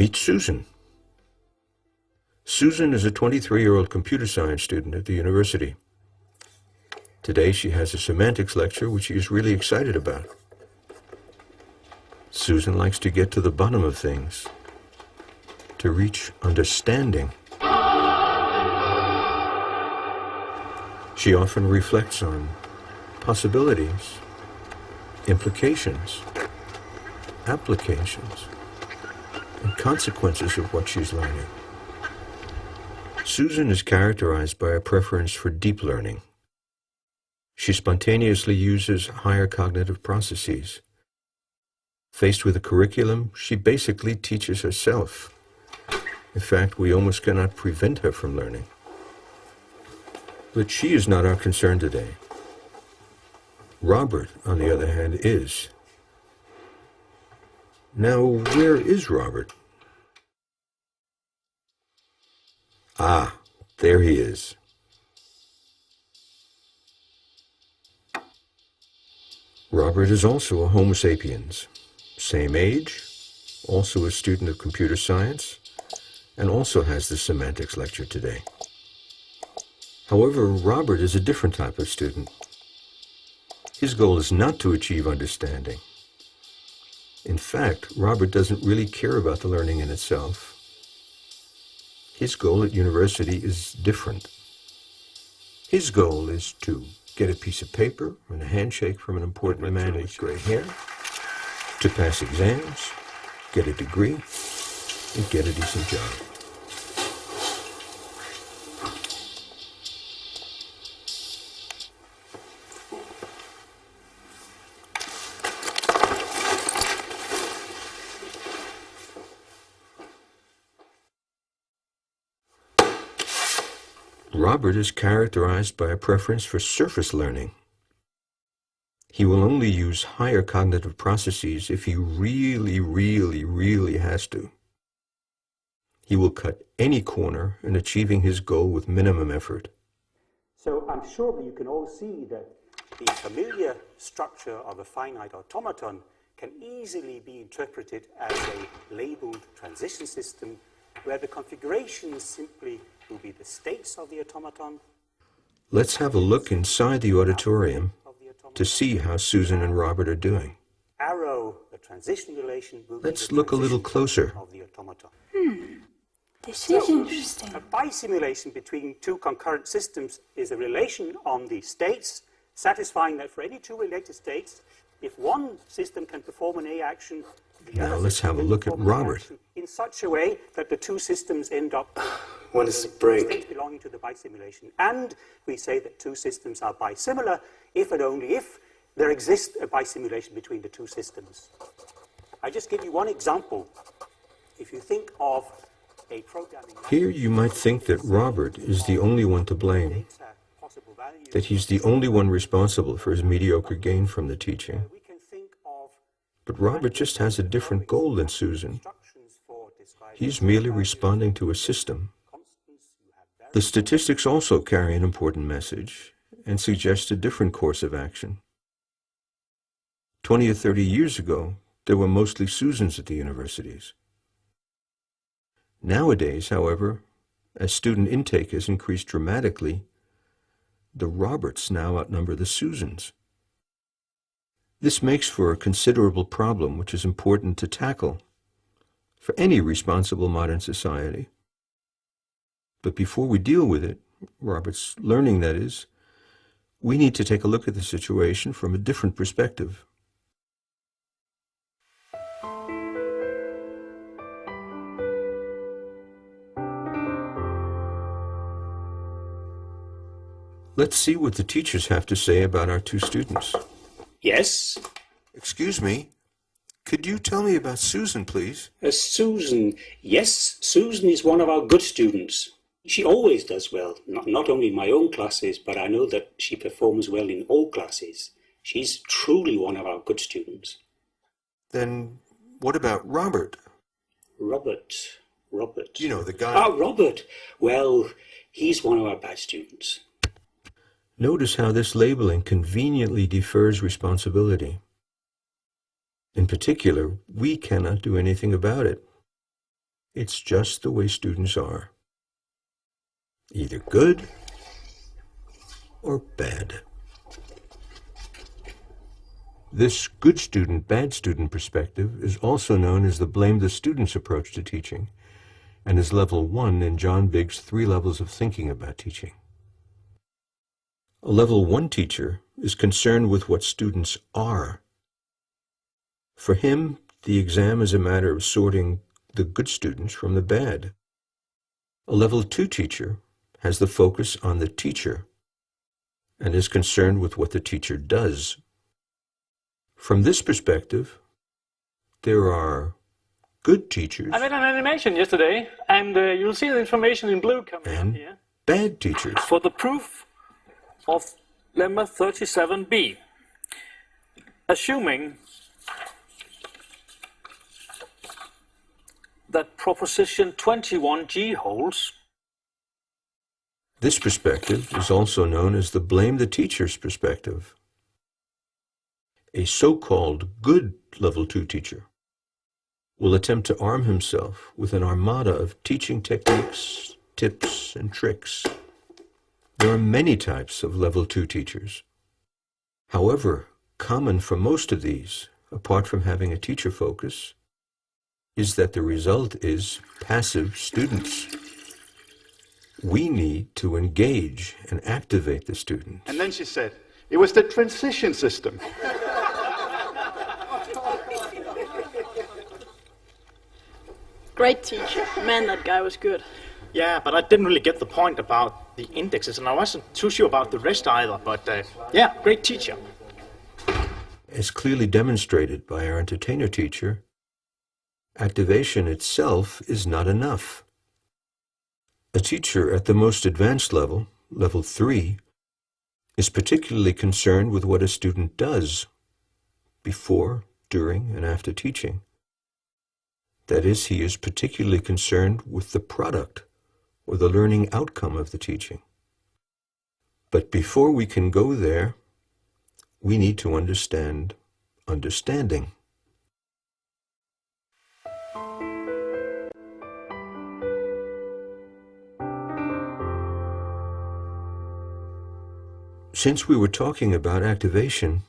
Meet Susan. Susan is a 23-year-old computer science student at the university. Today she has a semantics lecture which she is really excited about. Susan likes to get to the bottom of things, to reach understanding. She often reflects on possibilities, implications, applications, and consequences of what she's learning. Susan is characterized by a preference for deep learning. She spontaneously uses higher cognitive processes. Faced with a curriculum, she basically teaches herself. In fact, we almost cannot prevent her from learning. But she is not our concern today. Robert, on the other hand, is. Now, where is Robert? Ah, there he is. Robert is also a Homo sapiens. Same age, also a student of computer science, and also has the semantics lecture today. However, Robert is a different type of student. His goal is not to achieve understanding. In fact, Robert doesn't really care about the learning in itself. His goal at university is different. His goal is to get a piece of paper and a handshake from an important man with gray hair, to pass exams, get a degree, and get a decent job. Robert is characterized by a preference for surface learning. He will only use higher cognitive processes if he really has to. He will cut any corner in achieving his goal with minimum effort. So I'm sure that you can all see that the familiar structure of a finite automaton can easily be interpreted as a labeled transition system where the configurations simply will be the states of the automaton. Let's have a look inside the auditorium to see how Susan and Robert are doing. Arrow, the transition relation, will Let's look a little closer. of the automaton. This is interesting. A bisimulation between two concurrent systems is a relation on the states, satisfying that for any two related states, if one system can perform an A action, the Now other let's system have a will look at perform an A Robert. action in such a way that the two systems end up What is the break? states belonging to the bisimulation. And we say that two systems are bisimilar if and only if there exists a bisimulation between the two systems. I just give you one example. If you think of a programming Here you might think that Robert is the only one to blame, possible values, that he's the only one responsible for his mediocre gain from the teaching. we can think of But Robert just has a different goal than Susan. instructions for describing He's merely responding to a system. constants. You have The statistics also carry an important message and suggest a different course of action. 20 or 30 years ago, there were mostly Susans at the universities. Nowadays, however, as student intake has increased dramatically, the Roberts now outnumber the Susans. This makes for a considerable problem which is important to tackle for any responsible modern society. But before we deal with it, Robert's learning that is, we need to take a look at the situation from a different perspective. Let's see what the teachers have to say about our two students. Yes, Excuse me, could you tell me about Susan, please? Susan. Yes, Susan is one of our good students. She always does well, not only in my own classes, but I know that she performs well in all classes. She's truly one of our good students. Then what about Robert? Robert. You know, the guy... Ah, Robert. Well, he's one of our bad students. Notice how this labeling conveniently defers responsibility. In particular, we cannot do anything about it. It's just the way students are, either good or bad. This good student, bad student perspective is also known as the blame the students approach to teaching, and is level 1 in John BIGGS' 3 levels of thinking about teaching. A level 1 teacher is concerned with what students are. For him, the exam is a matter of sorting the good students from the bad. A level 2 teacher has the focus on the teacher and is concerned with what the teacher does. From this perspective, there are good teachers. I made an animation yesterday, and you'll see the information in blue coming up here. Bad teachers. For the proof of lemma 37b, assuming that proposition 21g holds. This perspective is also known as the blame the teacher's perspective. A so-called good level 2 teacher will attempt to arm himself with an armada of teaching techniques, tips, and tricks. There are many types of level 2 teachers. However, common for most of these, apart from having a teacher focus, is that the result is passive students. We need to engage and activate the students. And then she said, it was the transition system. Great teacher. Man, that guy was good. Yeah, but I didn't really get the point about the indexes, and I wasn't too sure about the rest either, but yeah, great teacher. As clearly demonstrated by our entertainer teacher, activation itself is not enough. A teacher at the most advanced level, level 3, is particularly concerned with what a student does before, during, and after teaching. That is, he is particularly concerned with the product or the learning outcome of the teaching. But before we can go there, we need to understand understanding. Since we were talking about activation,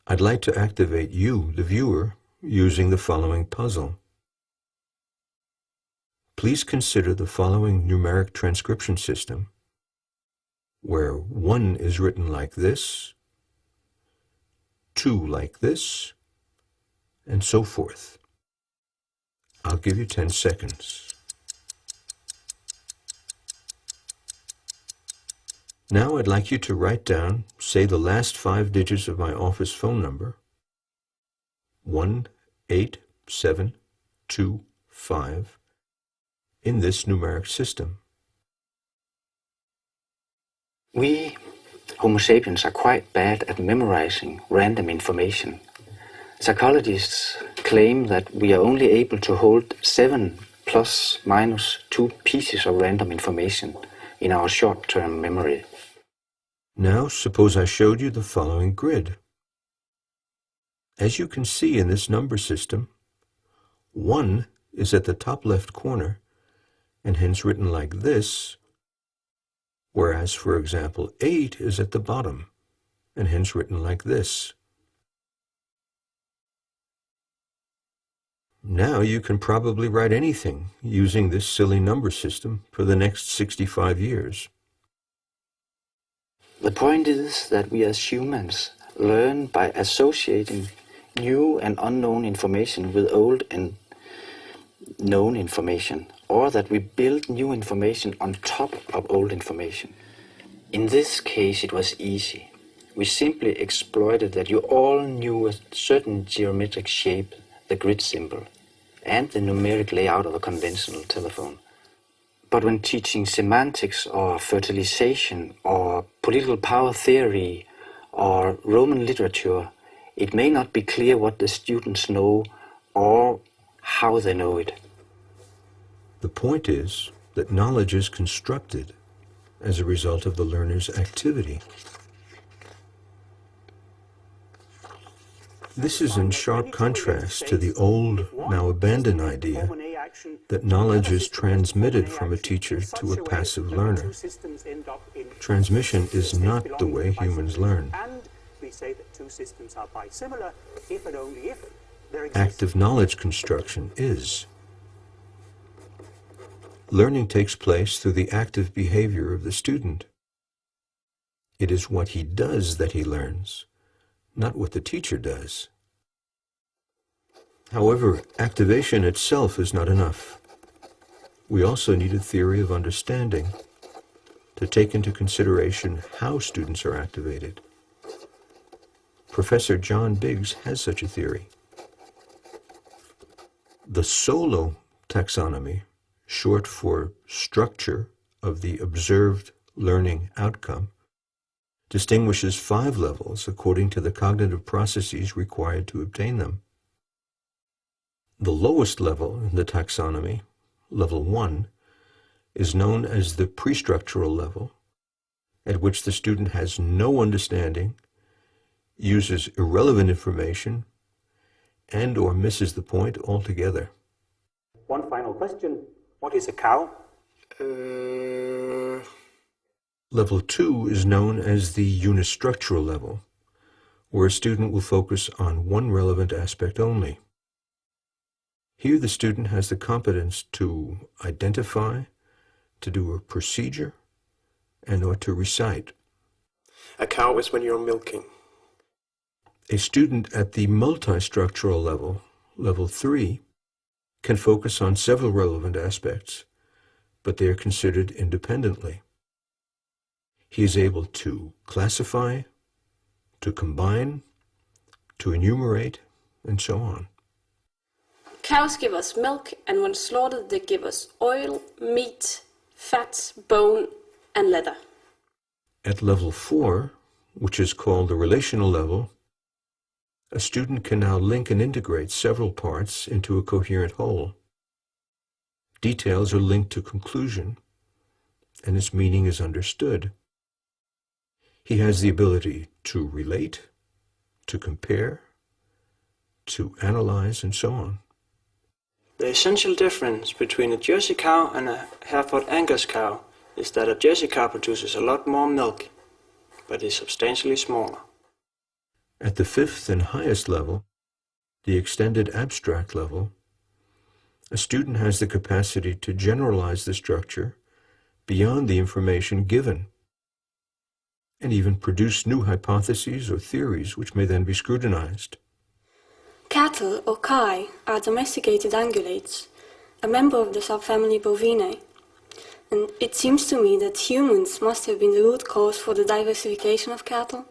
I'd like to activate you, the viewer, using the following puzzle. Please consider the following numeric transcription system, where 1 is written like this, 2 like this, and so forth. I'll give you 10 seconds. Now I'd like you to write down, say, the last 5 digits of my office phone number, 18725, in this numeric system. We, Homo sapiens, are quite bad at memorizing random information. Psychologists claim that we are only able to hold 7 plus minus 2 pieces of random information in our short-term memory. Now, suppose I showed you the following grid. As you can see in this number system, 1 is at the top left corner, and hence written like this, whereas, for example, 8 is at the bottom, and hence written like this. Now you can probably write anything using this silly number system for the next 65 years. The point is that we as humans learn by associating new and unknown information with old and known information, or that we build new information on top of old information. In this case, it was easy. We simply exploited that you all knew a certain geometric shape, the grid symbol, and the numeric layout of a conventional telephone. But when teaching semantics or fertilization or political power theory or Roman literature, it may not be clear what the students know or how they know it. The point is that knowledge is constructed as a result of the learner's activity. This is in sharp contrast to the old, now abandoned idea that knowledge is transmitted from a teacher to a passive learner. Transmission is not the way humans learn. Active knowledge construction is. Learning takes place through the active behavior of the student. It is what he does that he learns, not what the teacher does. However, activation itself is not enough. We also need a theory of understanding to take into consideration how students are activated. Professor John BIGGS has such a theory. The SOLO taxonomy, short for structure of the observed learning outcome, distinguishes 5 levels according to the cognitive processes required to obtain them. The lowest level in the taxonomy, level 1, is known as the pre-structural level, at which the student has no understanding, uses irrelevant information, and/or misses the point altogether. One final question. What is a cow? Level 2 is known as the unistructural level, where a student will focus on one relevant aspect only. Here the student has the competence to identify, to do a procedure, and/or to recite. A cow is when you're milking. A student at the multistructural level, level 3, can focus on several relevant aspects, but they are considered independently. He is able to classify, to combine, to enumerate, and so on. Cows give us milk, and when slaughtered they give us oil, meat, fat, bone, and leather. At level 4, which is called the relational level, a student can now link and integrate several parts into a coherent whole. Details are linked to conclusion, and its meaning is understood. He has the ability to relate, to compare, to analyze, and so on. The essential difference between a Jersey cow and a Hereford Angus cow is that a Jersey cow produces a lot more milk, but is substantially smaller. At the 5th and highest level, the extended abstract level, a student has the capacity to generalize the structure beyond the information given, and even produce new hypotheses or theories which may then be scrutinized. Cattle, or kai, are domesticated ungulates, a member of the subfamily Bovinae, and it seems to me that humans must have been the root cause for the diversification of cattle,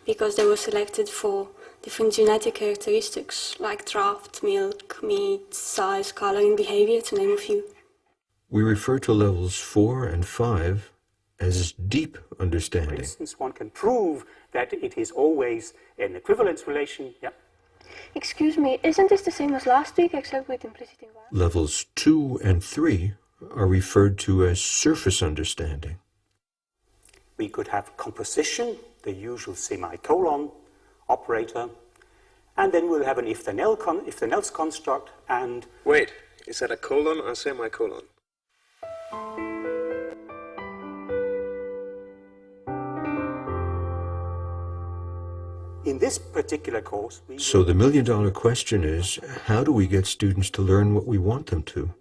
because they were selected for different genetic characteristics like draft, milk, meat, size, color, and behavior, to name a few. We refer to levels 4 and 5 as deep understanding. For instance, one can prove that it is always an equivalence relation. Yeah. Excuse me, isn't this the same as last week, except with implicit environment? Levels 2 and 3 are referred to as surface understanding. We could have composition, the usual semicolon operator, and then we'll have an if-then-else construct and... Wait, is that a colon or a semicolon? In this particular course... So the million-dollar question is, how do we get students to learn what we want them to?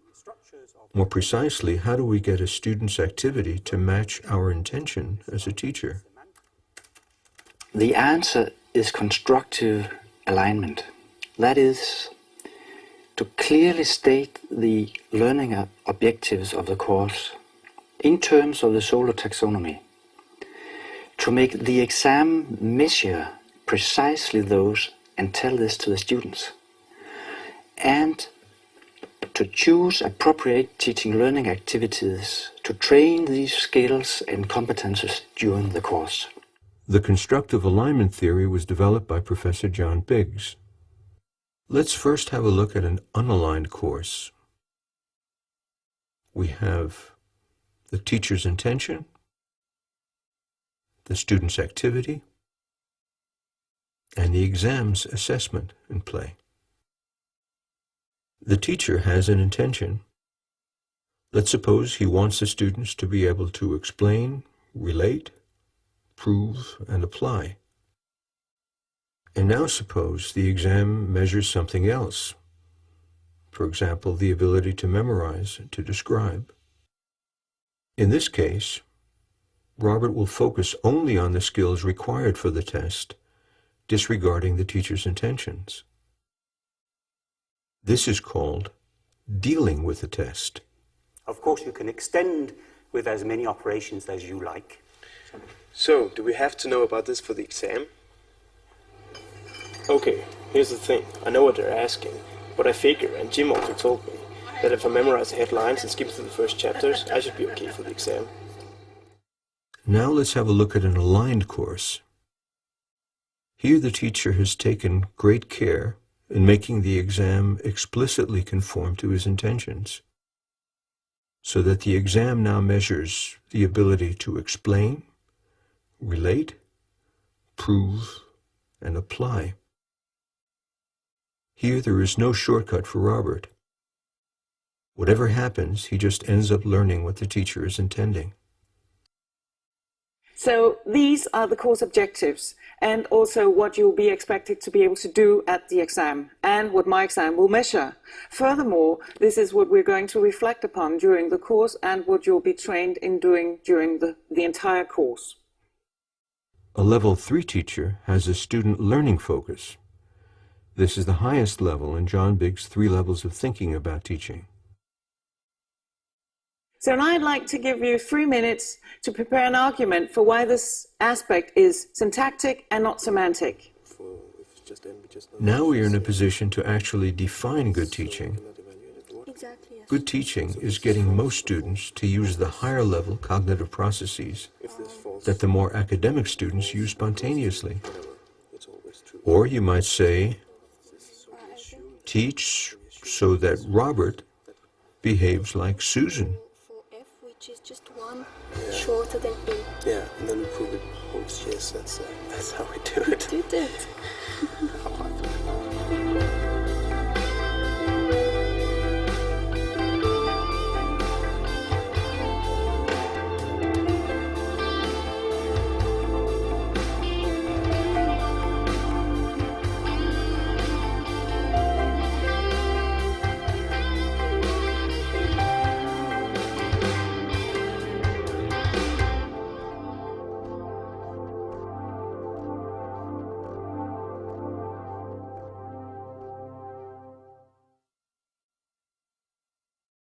More precisely, how do we get a student's activity to match our intention as a teacher? The answer is constructive alignment. That is, to clearly state the learning objectives of the course in terms of the SOLO taxonomy, to make the exam measure precisely those and tell this to the students, and to choose appropriate teaching learning activities to train these skills and competences during the course. The constructive alignment theory was developed by Professor John BIGGS. Let's first have a look at an unaligned course. We have the teacher's intention, the student's activity, and the exam's assessment in play. The teacher has an intention. Let's suppose he wants the students to be able to explain, relate, prove, and apply. And now suppose the exam measures something else. For example, the ability to memorize and to describe. In this case, Robert will focus only on the skills required for the test, disregarding the teacher's intentions. This is called dealing with the test. Of course, you can extend with as many operations as you like. So, do we have to know about this for the exam? Okay, here's the thing. I know what they're asking, but I figure, and Jim also told me, that if I memorize the headlines and skip through the first chapters, I should be okay for the exam. Now let's have a look at an aligned course. Here the teacher has taken great care in making the exam explicitly conform to his intentions, so that the exam now measures the ability to explain, relate, prove, and apply. Here there is no shortcut for Robert. Whatever happens, he just ends up learning what the teacher is intending. So these are the course objectives, and also what you'll be expected to be able to do at the exam, and what my exam will measure. Furthermore, this is what we're going to reflect upon during the course, and what you'll be trained in doing during the entire course. A level 3 teacher has a student learning focus. This is the highest level in John BIGGS' 3 levels of thinking about teaching. So now I'd like to give you 3 minutes to prepare an argument for why this aspect is syntactic and not semantic. Now we are in a position to actually define good teaching. Exactly, yes. Good teaching is getting most students to use the higher level cognitive processes that the more academic students use spontaneously. Or you might say, teach so that Robert behaves like Susan. Which is just one shorter than E. Yeah, and then we prove it holds. Yes, that's how we do it. You did it.